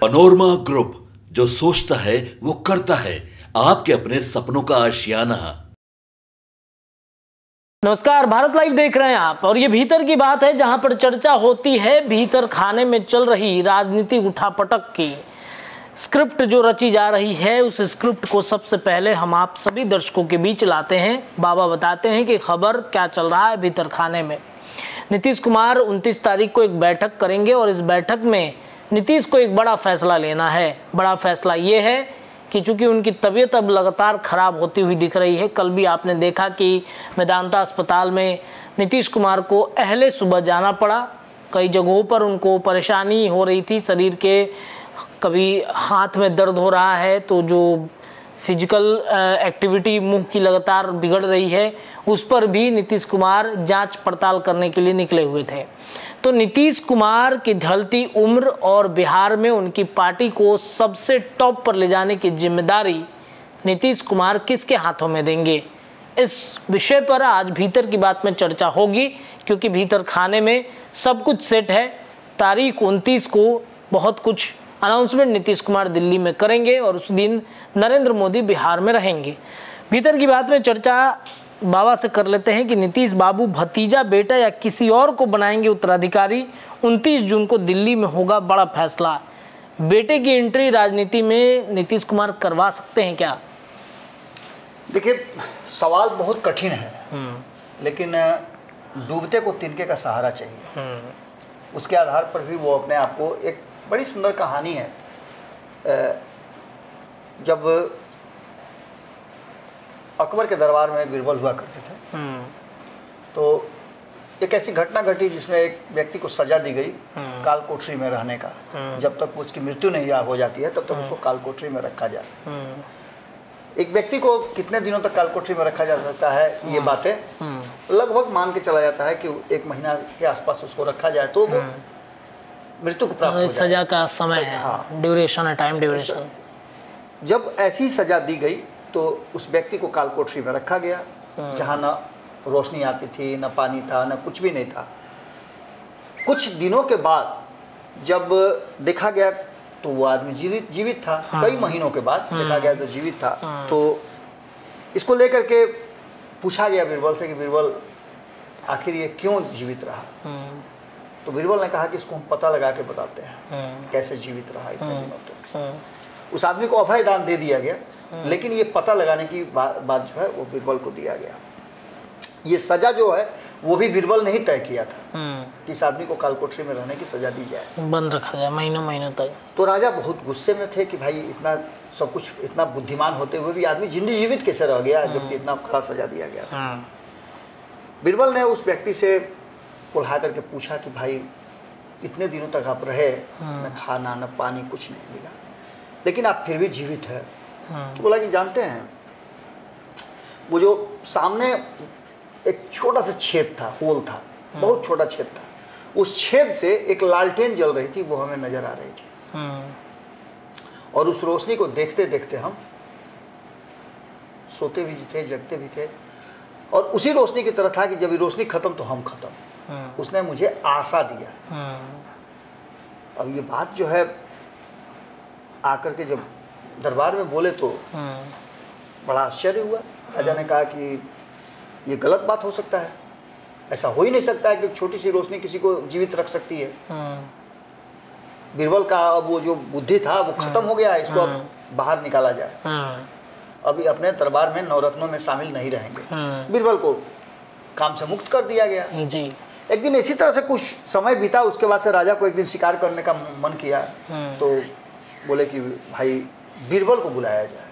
Panorama group, जो सोचता है वो करता है। आपके अपने सपनों का आशियाना। नमस्कार, भारत लाइव देख रहे हैं आप, और ये भीतर की बात है जहां पर चर्चा होती है भीतर खाने में चल रही राजनीतिक उठापटक की। स्क्रिप्ट जो रची जा रही है, उस स्क्रिप्ट को सबसे पहले हम आप सभी दर्शकों के बीच लाते हैं। बाबा बताते हैं कि खबर क्या चल रहा है भीतर खाने में। नीतीश कुमार 29 तारीख को एक बैठक करेंगे और इस बैठक में नीतीश को एक बड़ा फैसला लेना है। बड़ा फैसला ये है कि चूंकि उनकी तबीयत अब लगातार ख़राब होती हुई दिख रही है। कल भी आपने देखा कि मेदांता अस्पताल में नीतीश कुमार को अहले सुबह जाना पड़ा। कई जगहों पर उनको परेशानी हो रही थी शरीर के, कभी हाथ में दर्द हो रहा है, तो जो फिजिकल एक्टिविटी मुंह की लगातार बिगड़ रही है, उस पर भी नीतीश कुमार जांच पड़ताल करने के लिए निकले हुए थे। तो नीतीश कुमार की ढलती उम्र और बिहार में उनकी पार्टी को सबसे टॉप पर ले जाने की जिम्मेदारी नीतीश कुमार किसके हाथों में देंगे, इस विषय पर आज भीतर की बात में चर्चा होगी। क्योंकि भीतर खाने में सब कुछ सेट है। तारीख 29 को बहुत कुछ अनाउंसमेंट नीतीश कुमार दिल्ली में करेंगे और उस दिन नरेंद्र मोदी बिहार में रहेंगे। भीतर की बात में चर्चा बाबा से कर लेते हैं कि नीतीश बाबू भतीजा, बेटा या किसी और को बनाएंगे उत्तराधिकारी। 29 जून को दिल्ली में होगा बड़ा फैसला। बेटे की एंट्री राजनीति में नीतीश कुमार करवा सकते हैं क्या? देखिए, सवाल बहुत कठिन है, लेकिन डूबते को तिनके का सहारा चाहिए। उसके आधार पर भी वो अपने आप को, एक बड़ी सुंदर कहानी है। जब अकबर के दरबार में बीरबल हुआ करते थे, तो एक ऐसी घटना घटी जिसमें एक व्यक्ति को सजा दी गई काल कोठरी में रहने का। जब तक उसकी मृत्यु नहीं हो जाती है तब तक उसको काल कोठरी में रखा जाए। एक व्यक्ति को कितने दिनों तक काल कोठरी में रखा जा सकता है, ये बातें लगभग मान के चला जाता है कि 1 महीना के आसपास उसको रखा जाए तो वो मृत्यु को प्राप्त हो जाए। सजा का समय है, हाँ, ड्यूरेशन है, टाइम ड्यूरेशन। जब ऐसी सजा दी गई तो उस व्यक्ति को काल कोठरी में रखा गया, जहाँ न रोशनी आती थी, न पानी था, न कुछ भी नहीं था। कुछ दिनों के बाद जब देखा गया तो वो आदमी जीवित था। कई महीनों के बाद देखा गया तो जीवित था। तो इसको लेकर के पूछा गया बीरबल से कि बीरबल, आखिर ये क्यों जीवित रहा? तो बीरबल ने कहा कि इसको हम पता लगा के बताते हैं कैसे जीवित रहा इतने दिनों तक। उस आदमी को अभय दान दे दिया गया, लेकिन ये पता लगाने की बात जो है वो बीरबल को दिया गया। ये सजा जो है वो भी बीरबल ने ही तय किया था कि इस आदमी को काल कोठरी में रहने की सजा दी जाए, बंद रखा जाए महीनों तक। तो राजा बहुत गुस्से में थे कि भाई इतना सब कुछ, इतना बुद्धिमान होते हुए भी आदमी जीवित कैसे रह गया जबकि इतना बड़ा सजा दिया गया था। बीरबल ने उस व्यक्ति से बुला करके पूछा कि भाई इतने दिनों तक आप रहे, न खाना न पानी कुछ नहीं मिला, लेकिन आप फिर भी जीवित है। तो बोला कि जानते हैं, वो जो सामने एक छोटा सा छेद था, होल था, बहुत छोटा छेद था, उस छेद से एक लालटेन जल रही थी, वो हमें नजर आ रही थी। और उस रोशनी को देखते देखते हम सोते भी थे, जगते भी थे, और उसी रोशनी की तरह था कि जब ये रोशनी खत्म तो हम खत्म। उसने मुझे आशा दिया। अब ये बात जो है आकर के जब दरबार में बोले तो बड़ा आश्चर्य हुआ। राजा ने कहा कि ये गलत बात हो सकता है, ऐसा हो ही नहीं सकता है कि छोटी सी रोशनी किसी को जीवित रख सकती है। बीरबल का अब वो जो बुद्धि था वो खत्म हो गया, इसको अब बाहर निकाला जाए। अभी अपने दरबार में नवरत्नों में शामिल नहीं रहेंगे। बीरबल को काम से मुक्त कर दिया गया जी। एक दिन इसी तरह से कुछ समय बीता। उसके बाद से राजा को एक दिन शिकार करने का मन किया, तो बोले कि भाई बीरबल को बुलाया जाए।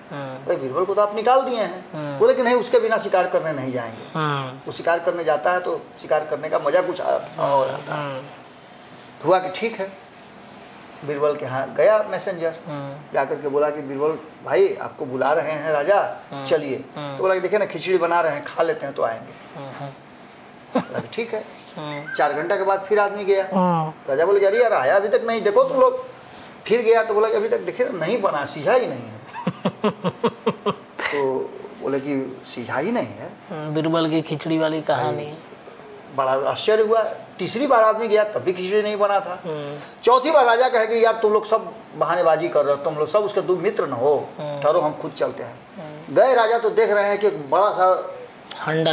भाई बीरबल को तो आप निकाल दिए हैं। बोले कि नहीं, उसके बिना शिकार करने नहीं जाएंगे। वो शिकार करने जाता है तो शिकार करने का मजा कुछ और आता है। हुआ कि ठीक है, बीरबल के यहाँ गया मैसेंजर, जाकर के बोला कि बीरबल भाई आपको बुला रहे हैं राजा, चलिए। तो बोला कि देखिए ना, खिचड़ी बना रहे हैं, खा लेते हैं तो आएंगे। ठीक है। 4 घंटे के बाद फिर आदमी गया। राजा बोले अरे यार आया अभी तक नहीं, देखो तुम लोग। फिर गया तो बोला कि अभी तक देखे नहीं बना, सीझा ही नहीं है। तो बोले कि सीझा ही नहीं है। बीरबल की खिचड़ी वाली कहानी। बड़ा आश्चर्य हुआ। तीसरी बार आदमी गया तब भी खिचड़ी नहीं बना था। चौथी बार राजा कहे कि यार तुम लोग सब बहानेबाजी कर रहे हो, तुम लोग सब उसके दो मित्र न हो, ठहरो हम खुद चलते हैं। गए राजा तो देख रहे हैं कि बड़ा सा हंडा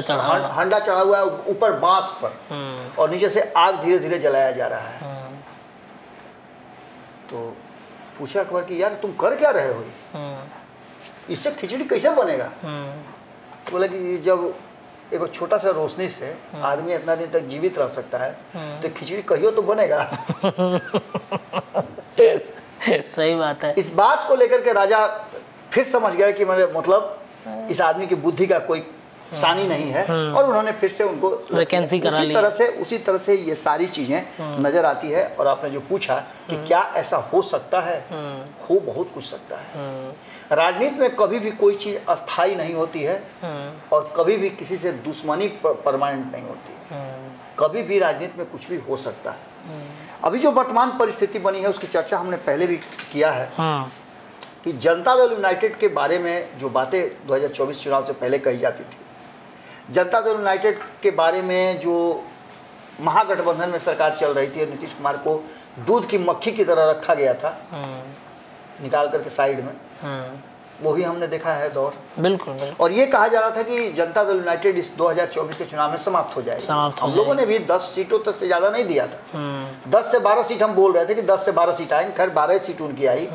चढ़ा हुआ है ऊपर बांस पर, और नीचे से आग धीरे धीरे जलाया जा रहा है। तो पूछा अकबर कि यार तुम कर क्या रहे हो, इससे खिचड़ी कैसे बनेगा? बोला कि जब एक छोटा सा रोशनी से आदमी इतना दिन तक जीवित रह सकता है तो खिचड़ी कहियो तो बनेगा। सही बात है। इस बात को लेकर के राजा फिर समझ गए कि मतलब इस आदमी की बुद्धि का कोई सानी नहीं है, और उन्होंने फिर से उनको वैकेंसी करा ली। उसी तरह से ये सारी चीजें नजर आती है। और आपने जो पूछा कि क्या ऐसा हो सकता है, हो बहुत कुछ सकता है। राजनीति में कभी भी कोई चीज अस्थाई नहीं होती है, और कभी भी किसी से दुश्मनी परमानेंट नहीं होती। कभी भी राजनीति में कुछ भी हो सकता है। अभी जो वर्तमान परिस्थिति बनी है उसकी चर्चा हमने पहले भी किया है कि जनता दल यूनाइटेड के बारे में जो बातें 2024 चुनाव से पहले कही जाती थी, जनता दल यूनाइटेड के बारे में जो महागठबंधन में सरकार चल रही थी और नीतीश कुमार को दूध की मक्खी की तरह रखा गया था निकाल करके साइड में, वो भी हमने देखा है दौर। बिल्कुल। और ये कहा जा रहा था कि जनता दल यूनाइटेड इस 2024 के चुनाव में समाप्त हो जाएगी। हम लोगों ने भी 10 सीटों तक से ज़्यादा नहीं दिया था। 10 से 12 सीट हम बोल रहे थे कि 10 से 12 सीट आएंगी, खैर 12 सीट उनकी आई,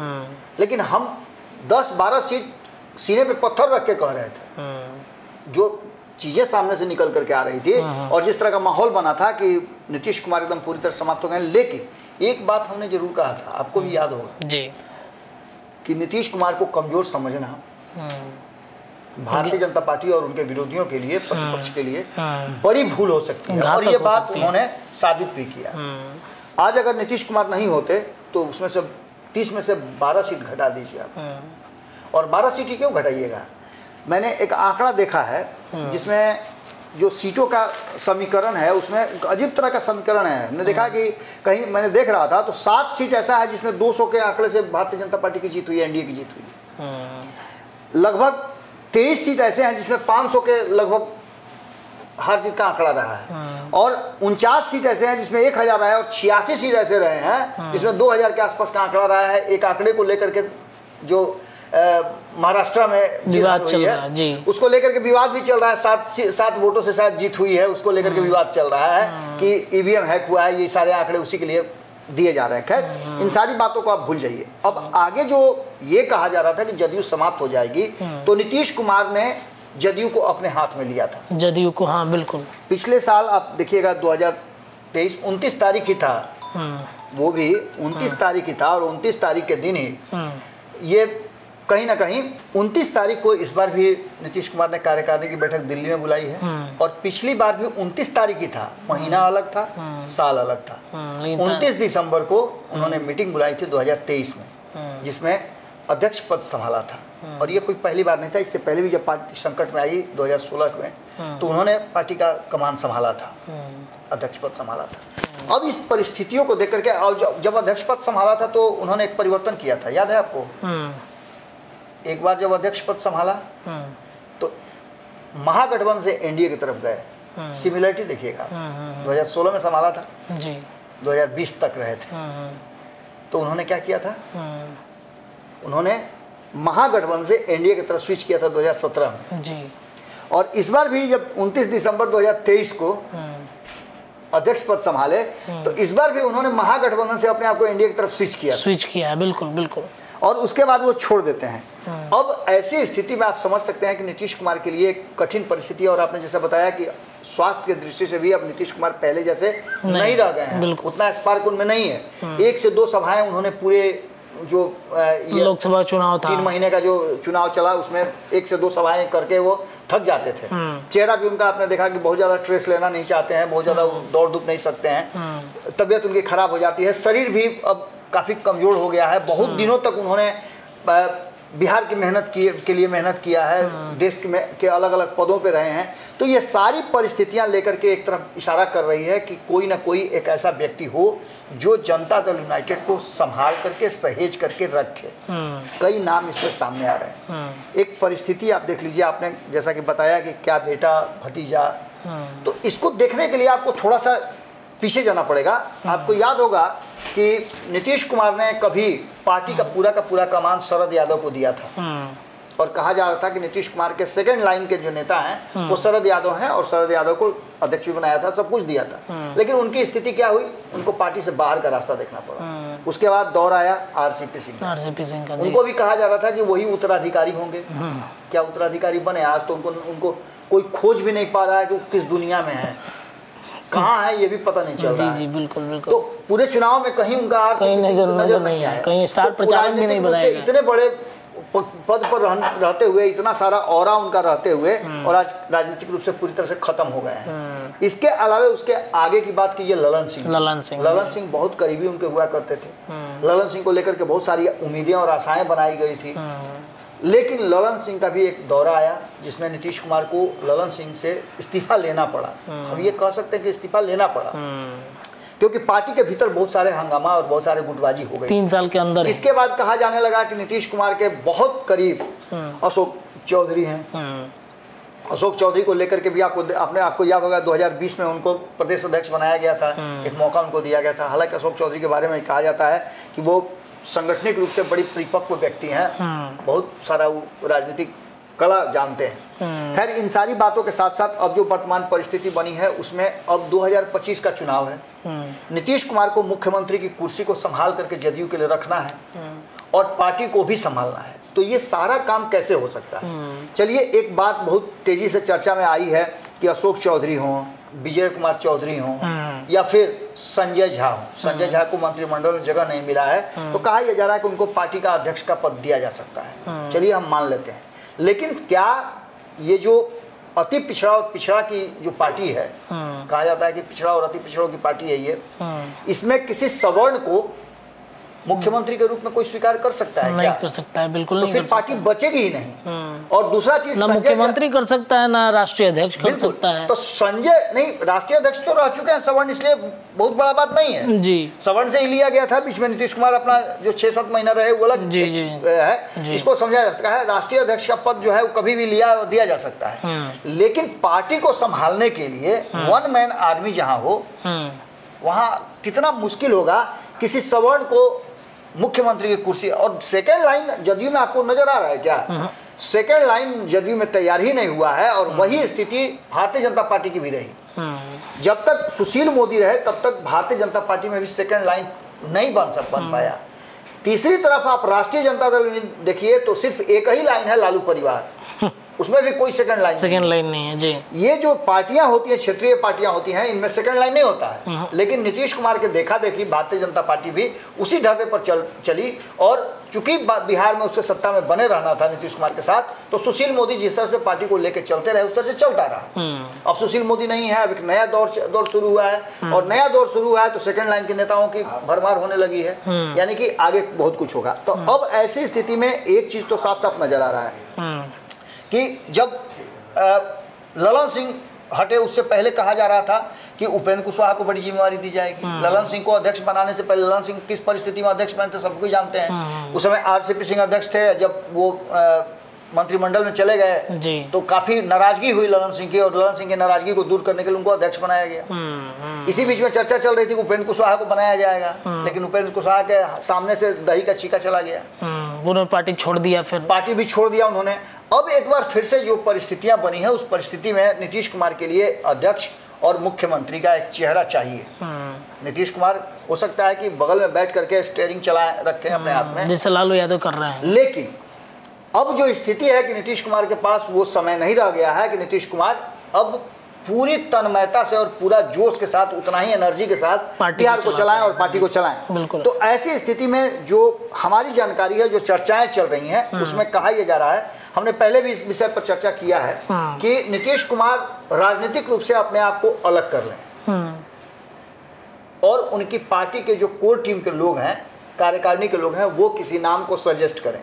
लेकिन हम 10-12 सीट सीने पे पत्थर रख के कह रहे थे। जो चीज़ें सामने से निकल करके आ रही थी और जिस तरह का माहौल बना था कि नीतीश कुमार एकदम पूरी तरह समाप्त हो गए। लेकिन एक बात हमने जरूर कहा था, आपको भी याद होगा जी, कि नीतीश कुमार को कमजोर समझना भारतीय जनता पार्टी और उनके विरोधियों के लिए, प्रतिपक्ष के लिए बड़ी भूल हो सकती है। और ये बात उन्होंने साबित भी किया। आज अगर नीतीश कुमार नहीं होते तो उसमें से 30 में से 12 सीट घटा दीजिए आप। और 12 सीट ही क्यों घटाइएगा? मैंने एक आंकड़ा देखा है जिसमें जो सीटों का समीकरण है उसमें अजीब तरह का समीकरण है। हमने देखा कि कहीं मैंने देख रहा था तो 7 सीट ऐसा है जिसमें 200 के आंकड़े से भारतीय जनता पार्टी की जीत हुई है, एनडीए की जीत हुई है। लगभग 23 सीट ऐसे हैं जिसमें 500 के लगभग हार जीत का आंकड़ा रहा है, और 49 सीट ऐसे हैं जिसमें 1000 रहा है, और 86 सीट ऐसे रहे हैं जिसमें 2000 के आसपास का आंकड़ा रहा है। एक आंकड़े को लेकर के जो महाराष्ट्र में विवाद चल रहा है जी, उसको लेकर के विवाद भी चल रहा है। 7 वोटों से शायद जीत हुई है, उसको लेकर के विवाद चल रहा है कि ईवीएम हैक हुआ है। ये सारे आंकड़े उसी के लिए दिए जा रहे हैं। खैर इन सारी बातों को आप भूल जाइए। अब आगे जो ये कहा जा रहा था कि जदयू समाप्त हो जाएगी, तो नीतीश कुमार ने जदयू को अपने हाथ में लिया था। जदयू को, हाँ बिल्कुल। पिछले साल आप देखिएगा 2023 29 तारीख ही था, वो भी 29 तारीख ही था, और 29 तारीख के दिन ही ये कहीं ना कहीं 29 तारीख को इस बार भी नीतीश कुमार ने कार्यकारिणी की बैठक दिल्ली में बुलाई है। और पिछली बार भी 29 तारीख ही था, महीना अलग था, साल अलग था। 29 दिसंबर को उन्होंने मीटिंग बुलाई थी 2023 में, जिसमें अध्यक्ष पद संभाला था। और ये कोई पहली बार नहीं था, इससे पहले भी जब पार्टी संकट में आई 2016 में, तो उन्होंने पार्टी का कमान संभाला था, अध्यक्ष पद संभाला था। अब इस परिस्थितियों को देख करके, और जब अध्यक्ष पद संभाला था तो उन्होंने एक परिवर्तन किया था, याद है आपको? एक बार जब अध्यक्ष पद संभाला तो महागठबंधन से एनडीए की तरफ गए। सिमिलरिटी देखिएगा, 2016 में संभाला था जी, 2020 तक रहे थे। तो उन्होंने क्या किया था? उन्होंने महागठबंधन से एनडीए की तरफ स्विच किया था 2017 में जी। और इस बार भी जब 29 दिसंबर 2023 को अध्यक्ष पद संभाले, तो इस बार भी उन्होंने महागठबंधन से अपने आप को एनडीए की तरफ स्विच किया है। बिल्कुल बिल्कुल। और उसके बाद वो छोड़ देते हैं। अब ऐसी स्थिति में आप समझ सकते हैं कि नीतीश कुमार के लिए एक कठिन परिस्थिति है। और आपने जैसा बताया कि स्वास्थ्य की दृष्टि से भी अब नीतीश कुमार पहले जैसे नहीं रह गए हैं, उतना स्पार्क उनमें नहीं है। 1 से 2 सभाएं उन्होंने पूरे जो लोकसभा चुनाव था, 3 महीने का जो चुनाव चला, उसमें 1 से 2 सभाएं करके वो थक जाते थे। चेहरा भी उनका आपने देखा कि बहुत ज़्यादा स्ट्रेस लेना नहीं चाहते हैं, बहुत ज़्यादा दौड़ धूप नहीं सकते हैं, तबीयत उनकी खराब हो जाती है, शरीर भी अब काफ़ी कमज़ोर हो गया है। बहुत दिनों तक उन्होंने बिहार की के लिए मेहनत किया है, देश के अलग अलग पदों पे रहे हैं। तो ये सारी परिस्थितियां लेकर के एक तरफ इशारा कर रही है कि कोई ना कोई एक ऐसा व्यक्ति हो जो जनता दल यूनाइटेड को संभाल करके सहेज करके रखे। कई नाम इसमें सामने आ रहे हैं। एक परिस्थिति आप देख लीजिए, आपने जैसा कि बताया कि क्या बेटा भतीजा तो इसको देखने के लिए आपको थोड़ा सा पीछे जाना पड़ेगा। आपको याद होगा कि नीतीश कुमार ने कभी पार्टी का पूरा कमान शरद यादव को दिया था और कहा जा रहा था कि नीतीश कुमार के सेकंड लाइन के जो नेता हैं वो शरद यादव हैं और शरद यादव को अध्यक्ष भी बनाया था, सब कुछ दिया था। लेकिन उनकी स्थिति क्या हुई, उनको पार्टी से बाहर का रास्ता देखना पड़ा। उसके बाद दौर आया आरसीपी सिंह का। उनको भी कहा जा रहा था कि वही उत्तराधिकारी होंगे। क्या उत्तराधिकारी बने? आज तो उनको कोई खोज भी नहीं पा रहा है कि किस दुनिया में है, कहाँ है, ये भी पता नहीं चल रहा है। जी बिल्कुल। तो पूरे चुनाव में कहीं उनका नजर नहीं आया, कहीं स्टार प्रचारक भी नहीं बनाया गया। इतने बड़े पद पर रहते हुए, इतना सारा ऑरा उनका रहते हुए, और आज राजनीतिक रूप से पूरी तरह से खत्म हो गए हैं। इसके अलावा उसके आगे की बात कीजिए, ललन सिंह बहुत करीबी उनके हुआ करते थे। ललन सिंह को लेकर के बहुत सारी उम्मीदें और आशाएं बनाई गई थी। लेकिन ललन सिंह का भी एक दौरा आया जिसमें नीतीश कुमार को ललन सिंह से इस्तीफा लेना पड़ा। हम ये कह सकते हैं कि इस्तीफा लेना पड़ा क्योंकि पार्टी के भीतर बहुत सारे हंगामा और बहुत सारे गुटबाजी हो गई 3 साल के अंदर। इसके बाद कहा जाने लगा कि नीतीश कुमार के बहुत करीब अशोक चौधरी हैं। अशोक चौधरी को लेकर के भी आपको याद होगा 2020 में उनको प्रदेश अध्यक्ष बनाया गया था, एक मौका उनको दिया गया था। हालांकि अशोक चौधरी के बारे में कहा जाता है कि वो संगठनिक रूप से बड़ी परिपक्व व्यक्ति हैं, बहुत सारा राजनीतिक कला जानते हैं। खैर, इन सारी बातों के साथ साथ अब जो वर्तमान परिस्थिति बनी है उसमें अब 2025 का चुनाव है। नीतीश कुमार को मुख्यमंत्री की कुर्सी को संभाल करके जदयू के लिए रखना है और पार्टी को भी संभालना है। तो ये सारा काम कैसे हो सकता है? चलिए, एक बात बहुत तेजी से चर्चा में आई है कि अशोक चौधरी हों, विजय कुमार चौधरी हों या फिर संजय झा हो। संजय झा को मंत्रिमंडल में जगह नहीं मिला है तो कहा यह जा रहा है कि उनको पार्टी का अध्यक्ष का पद दिया जा सकता है। चलिए, हम मान लेते हैं। लेकिन क्या ये जो अति पिछड़ा और पिछड़ा की जो पार्टी है, कहा जाता है कि पिछड़ा और अति पिछड़ों की पार्टी है ये, इसमें किसी सवर्ण को मुख्यमंत्री के रूप में कोई स्वीकार कर सकता है? नहीं कर सकता है, बिल्कुल तो नहीं। फिर पार्टी बचेगी ही नहीं। और दूसरा चीज, ना मुख्यमंत्री कर सकता है ना राष्ट्रीय अध्यक्ष कर सकता है। तो संजय नहीं, राष्ट्रीय अध्यक्ष तो रह चुके हैं सवर्ण, इसलिए बहुत बड़ा बात नहीं है जी। सवर्ण से ही लिया गया था, बीच में नीतीश कुमार अपना जो 6-7 महीना रहे वो अलग है, इसको समझा जा सकता है। राष्ट्रीय अध्यक्ष का पद जो है वो कभी भी दिया जा सकता है। लेकिन पार्टी को संभालने के लिए वन मैन आर्मी जहाँ हो वहाँ कितना मुश्किल होगा किसी सवर्ण को मुख्यमंत्री की कुर्सी। और सेकेंड लाइन जदयू में आपको नजर आ रहा है क्या? सेकेंड लाइन जदयू में तैयार ही नहीं हुआ है और वही स्थिति भारतीय जनता पार्टी की भी रही। जब तक सुशील मोदी रहे तब तक भारतीय जनता पार्टी में भी सेकेंड लाइन नहीं बन पाया। तीसरी तरफ आप राष्ट्रीय जनता दल में देखिए तो सिर्फ एक ही लाइन है, लालू परिवार, उसमें भी कोई सेकंड लाइन नहीं है जी। ये जो पार्टियां होती हैं, क्षेत्रीय पार्टियां होती हैं, इनमें सेकंड लाइन नहीं होता है। लेकिन नीतीश कुमार के देखा देखी भारतीय जनता पार्टी भी उसी ढाबे पर चली और चूंकि बिहार में उससे सत्ता में बने रहना था नीतीश कुमार के साथ, तो सुशील मोदी जिस तरह से पार्टी को लेकर चलते रहे उस तरह से चलता रहा। अब सुशील मोदी नहीं है, अब एक नया दौर शुरू हुआ है और नया दौर शुरू हुआ है तो सेकंड लाइन के नेताओं की भरमार होने लगी है, यानी कि आगे बहुत कुछ होगा। तो अब ऐसी स्थिति में एक चीज तो साफ साफ नजर आ रहा है कि जब ललन सिंह हटे उससे पहले कहा जा रहा था कि उपेंद्र कुशवाहा को बड़ी जिम्मेवारी दी जाएगी। ललन सिंह को अध्यक्ष बनाने से पहले, ललन सिंह किस परिस्थिति में अध्यक्ष बने थे सब कोई जानते हैं। उस समय आरसीपी सिंह अध्यक्ष थे, जब वो मंत्रिमंडल में चले गए तो काफी नाराजगी हुई ललन सिंह की, और ललन सिंह की नाराजगी को दूर करने के लिए उनको अध्यक्ष बनाया गया। इसी बीच में चर्चा चल रही थी कि उपेंद्र कुशवाहा को बनाया जाएगा, लेकिन उपेंद्र कुशवाहा के सामने से दही का छीका चला गया, उन्होंने पार्टी छोड़ दिया, फिर पार्टी भी छोड़ दिया उन्होंने। अब एक बार फिर से जो परिस्थितियां बनी है उस परिस्थिति में नीतीश कुमार के लिए अध्यक्ष और मुख्यमंत्री का एक चेहरा चाहिए। नीतीश कुमार हो सकता है कि बगल में बैठ करके स्टीयरिंग चलाए रखे अपने हाथ में, जैसे लालू यादव कर रहे हैं। लेकिन अब जो स्थिति है कि नीतीश कुमार के पास वो समय नहीं रह गया है कि नीतीश कुमार अब पूरी तन्मयता से और पूरा जोश के साथ, उतना ही एनर्जी के साथ बिहार को चलाएं और पार्टी को चलाएं। तो ऐसी स्थिति में जो हमारी जानकारी है, जो चर्चाएं चल रही हैं, उसमें कहा यह जा रहा है, हमने पहले भी इस विषय पर चर्चा किया है कि नीतीश कुमार राजनीतिक रूप से अपने आप को अलग कर लें और उनकी पार्टी के जो कोर टीम के लोग हैं, कार्यकारिणी के लोग हैं, वो किसी नाम को सजेस्ट करें।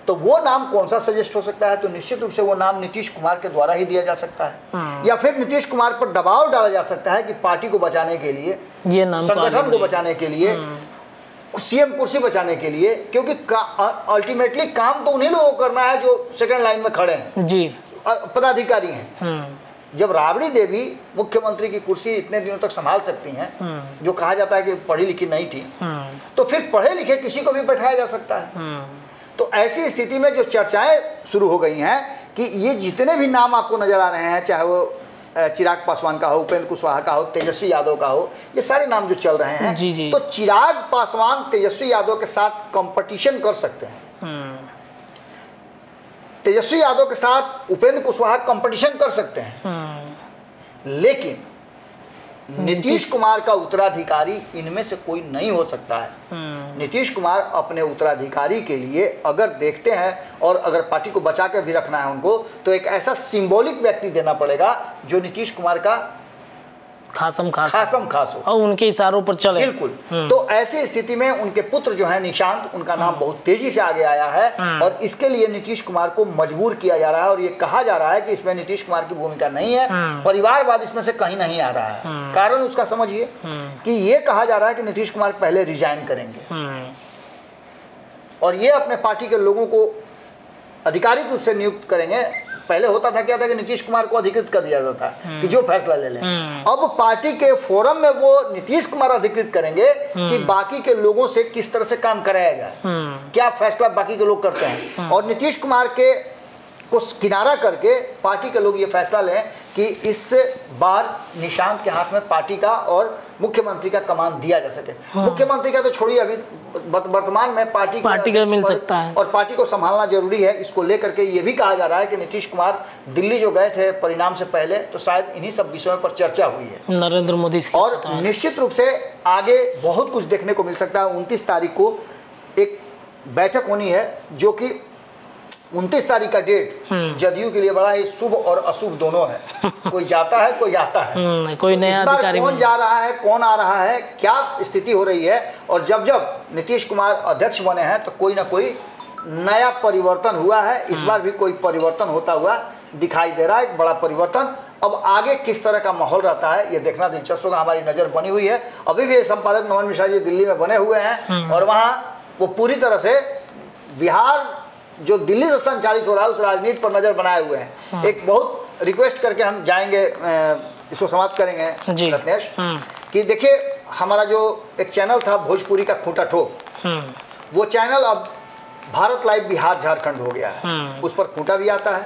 तो वो नाम कौन सा सजेस्ट हो सकता है? तो निश्चित रूप से वो नाम नीतीश कुमार के द्वारा ही दिया जा सकता है, या फिर नीतीश कुमार पर दबाव डाला जा सकता है कि पार्टी को बचाने के लिए, ये नाम संगठन को बचाने के लिए, सीएम कुर्सी बचाने के लिए, क्योंकि अल्टीमेटली काम तो उन्हीं लोगों को करना है जो सेकंड लाइन में खड़े हैं जी, पदाधिकारी हैं। जब राबड़ी देवी मुख्यमंत्री की कुर्सी इतने दिनों तक संभाल सकती हैं, जो कहा जाता है कि पढ़ी लिखी नहीं थी, तो फिर पढ़े लिखे किसी को भी बैठाया जा सकता है। तो ऐसी स्थिति में जो चर्चाएं शुरू हो गई हैं कि ये जितने भी नाम आपको नजर आ रहे हैं, चाहे वो चिराग पासवान का हो, उपेंद्र कुशवाहा का हो, तेजस्वी यादव का हो, ये सारे नाम जो चल रहे हैं, जी। तो चिराग पासवान तेजस्वी यादव के साथ कंपटीशन कर सकते हैं, तेजस्वी यादव के साथ उपेंद्र कुशवाहा कंपटीशन कर सकते हैं, लेकिन नीतीश कुमार का उत्तराधिकारी इनमें से कोई नहीं हो सकता है। नीतीश कुमार अपने उत्तराधिकारी के लिए अगर देखते हैं और अगर पार्टी को बचा कर भी रखना है उनको, तो एक ऐसा सिंबॉलिक व्यक्ति देना पड़ेगा जो नीतीश कुमार का खासम खास हो और उनके इशारों पर चले। बिल्कुल। तो ऐसी स्थिति में उनके पुत्र जो है निशांत, उनका नाम बहुत तेजी से आगे आया है और इसके लिए नीतीश कुमार को मजबूर किया जा रहा है। और ये कहा जा रहा है कि इसमें नीतीश कुमार की भूमिका नहीं है, परिवारवाद इसमें से कहीं नहीं आ रहा है। कारण उसका समझिए कि ये कहा जा रहा है कि नीतीश कुमार पहले रिजाइन करेंगे और ये अपने पार्टी के लोगों को आधिकारिक रूप से नियुक्त करेंगे। पहले होता था क्या था कि नीतीश कुमार को अधिकृत कर दिया जाता कि जो फैसला ले लें। अब पार्टी के फोरम में वो नीतीश कुमार अधिकृत करेंगे कि बाकी के लोगों से किस तरह से काम कराया जाए, क्या फैसला बाकी के लोग करते हैं। और नीतीश कुमार के को किनारा करके पार्टी के लोग ये फैसला लें कि इस बार निशांत के हाथ में पार्टी का और मुख्यमंत्री का कमान दिया जा सके। मुख्यमंत्री का तो छोड़िए, अभी वर्तमान में पार्टी का मिल सकता है और पार्टी को संभालना जरूरी है। इसको लेकर के ये भी कहा जा रहा है कि नीतीश कुमार दिल्ली जो गए थे परिणाम से पहले, तो शायद इन्हीं सब विषयों पर चर्चा हुई है नरेंद्र मोदी से। और निश्चित रूप से आगे बहुत कुछ देखने को मिल सकता है। 29 तारीख को एक बैठक होनी है, जो कि 29 तारीख का डेट जदयू के लिए बड़ा ही शुभ और अशुभ दोनों है। कोई जाता है, कोई आता है, कोई नया अधिकारी कौन जा रहा है, कौन आ रहा है, क्या स्थिति हो रही है। और जब जब नीतीश कुमार अध्यक्ष बने हैं तो कोई ना कोई नया परिवर्तन हुआ है। इस बार भी कोई परिवर्तन होता हुआ दिखाई दे रहा है, एक बड़ा परिवर्तन। अब आगे किस तरह का माहौल रहता है ये देखना दिलचस्प होगा। हमारी नज़र बनी हुई है, अभी भी संपादक नमन मिश्रा जी दिल्ली में बने हुए हैं और वहाँ वो पूरी तरह से बिहार जो दिल्ली से संचालित हो रहा है उस राजनीति पर नजर बनाए हुए हैं। एक बहुत रिक्वेस्ट करके हम जाएंगे, इसको समाप्त करेंगे रत्नेश, कि देखिए हमारा जो एक चैनल था भोजपुरी का खूंटा ठोक, वो चैनल अब भारत लाइव बिहार झारखंड हो गया है। उस पर खूंटा भी आता है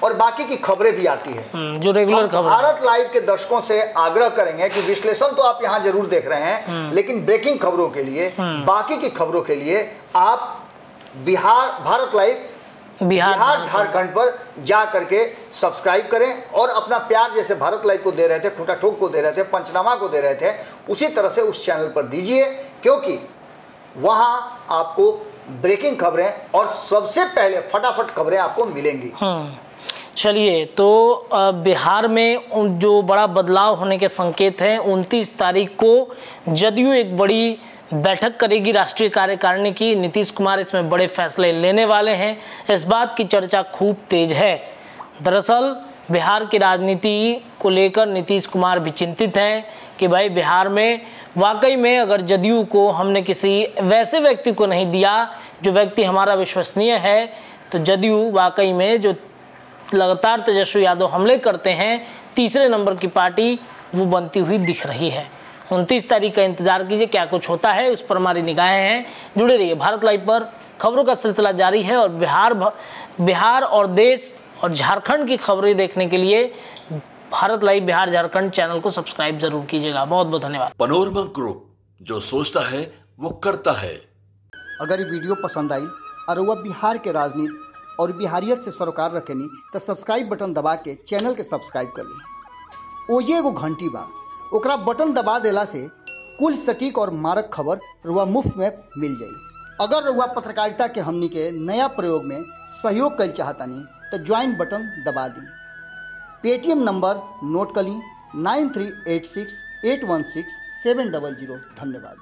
और बाकी की खबरें भी आती है जो रेगुलर खबर। भारत लाइव के दर्शकों से आग्रह करेंगे कि विश्लेषण तो आप यहाँ जरूर देख रहे हैं, लेकिन ब्रेकिंग खबरों के लिए, बाकी की खबरों के लिए आप भारत लाइव बिहार झारखंड पर जा करके सब्सक्राइब करें और अपना प्यार जैसे भारत लाइव को दे रहे थे, खूंटा ठोक को दे रहे थे, पंचनामा को दे रहे थे, उसी तरह से उस चैनल पर दीजिए, क्योंकि वहाँ आपको ब्रेकिंग खबरें और सबसे पहले फटाफट खबरें आपको मिलेंगी। चलिए, तो बिहार में जो बड़ा बदलाव होने के संकेत हैं, 29 तारीख को जदयू एक बड़ी बैठक करेगी राष्ट्रीय कार्यकारिणी की। नीतीश कुमार इसमें बड़े फैसले लेने वाले हैं, इस बात की चर्चा खूब तेज है। दरअसल बिहार की राजनीति को लेकर नीतीश कुमार भी चिंतित हैं कि भाई बिहार में वाकई में अगर जदयू को हमने किसी वैसे व्यक्ति को नहीं दिया जो व्यक्ति हमारा विश्वसनीय है, तो जदयू वाकई में जो लगातार तेजस्वी यादव हमले करते हैं, तीसरे नंबर की पार्टी वो बनती हुई दिख रही है। 29 तारीख का इंतजार कीजिए, क्या कुछ होता है उस पर हमारी निगाहें हैं। जुड़े रहिए भारत लाइव पर, खबरों का सिलसिला जारी है और बिहार और देश और झारखंड की खबरें देखने के लिए भारत लाइव बिहार झारखंड चैनल को सब्सक्राइब जरूर कीजिएगा। बहुत बहुत धन्यवाद। पनोरमा ग्रुप, जो सोचता है वो करता है। अगर ये वीडियो पसंद आई और वह बिहार के राजनीति और बिहारियत से सरोकार रखेनी तो सब्सक्राइब बटन दबा के चैनल के सब्सक्राइब कर ली। ओजे एगो घंटी बा, ओकरा बटन दबा देला से कुल सटीक और मारक खबर रुआ मुफ्त में मिल जाई। अगर रुआ पत्रकारिता के हमनी के नया प्रयोग में सहयोग कर चाहतानी तो ज्वाइन बटन दबा दी। पेटीएम नंबर नोट कर ली 9386816700। धन्यवाद।